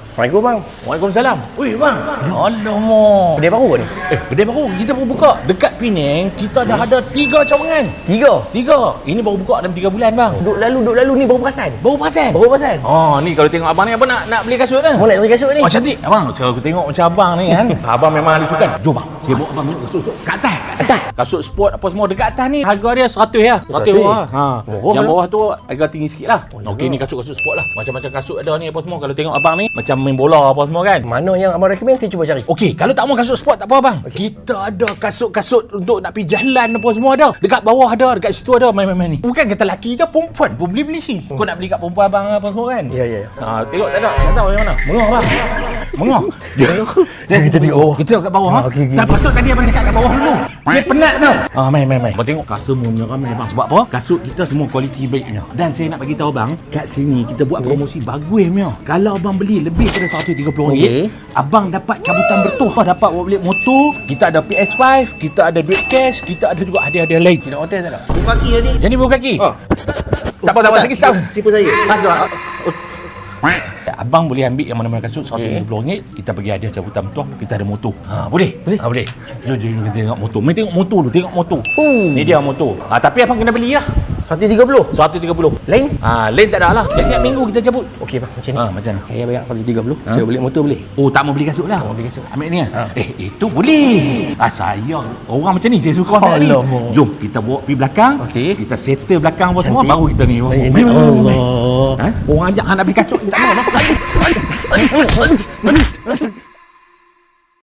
Assalamualaikum bang. Waalaikumsalam. Ui bang. Alamak. Kedai baru ni? Kedai baru. Kita baru buka. Dekat Penang, kita dah ada 3 cawangan. 3. Ini baru buka dalam 3 bulan bang. Duk lalu ni baru perasan. Baru perasan? Baru perasan. Oh, ni kalau tengok abang ni, abang nak beli kasut dah. Mau nak beli kasut ni? Oh, cantik. Abang, aku tengok macam abang ni kan. Abang memang ahli sukan. Jom bang. Saya bawa abang tengok kasut. Kat atas. Kasut sport apa semua dekat atas ni. Harga dia 100 ya. 100 lah. Ha. Yang bawah tu agak tinggi sikit lah. Okey, ni kasut-kasut sport lah. Macam-macam kasut ada ni apa semua. Kalau tengok abang ni, macam main bola apa semua kan. Mana yang abang recommend, saya cuba cari. Okey, kalau tak mau kasut sport tak apa bang. Okay. Kita ada kasut-kasut untuk nak pergi jalan apa semua ada. Dekat bawah ada, dekat situ ada main-main ni. Bukan kata lelaki ke perempuan pun beli-beli. Kau nak beli kat perempuan abang apa semua kan? Ya. Ha, tengok tak ada. Tak tahu yang mana. Mengah bang. Mengah. Kita tengok bawah. Kita tengok kat bawah. Okay. Tak patut tadi abang cakap kat bawah dulu. Saya penat tau. Main. Abang tengok customer punya ramai bang. Sebab apa? Kasut kita semua kualiti baiknya. Dan saya nak bagi tahu bang, kat sini kita buat promosi bagus punya. Kalau abang beli lebih daripada RM130, abang dapat cabutan bertuah. Dapat buat beli motor, kita ada PS5, kita ada duit cash, kita ada juga hadiah-hadiah lain. Tidak hotel tak ada? Buka kaki tadi. Yang ni buka kaki? Tak apa. Sikit setahun. Tipu saya. Abang boleh ambil yang mana-mana kasut RM130, kita bagi hadiah cabutan bertuah, kita ada motor. Boleh? Boleh. Jom kita tengok motor. Main tengok motor dulu, tengok motor. Ni dia motor. Tapi abang kena beli lah. RM130. Lain? Lain tak ada lah. Tiap-tiap minggu kita cabut. Okey bang, macam ni. Macam ni. Saya bayar RM130. Saya beli motor boleh? Oh, tak mau beli kasut lah. Tak mau beli kasut. Ambil ni kan? Itu boleh. Saya orang macam ni, saya suka sangat ni. Jom kita bawa pergi belakang. Kita settle belakang apa semua, baru kita ni. Allah. Orang ajak nak beli kasut, tak mau. Nampak kasut.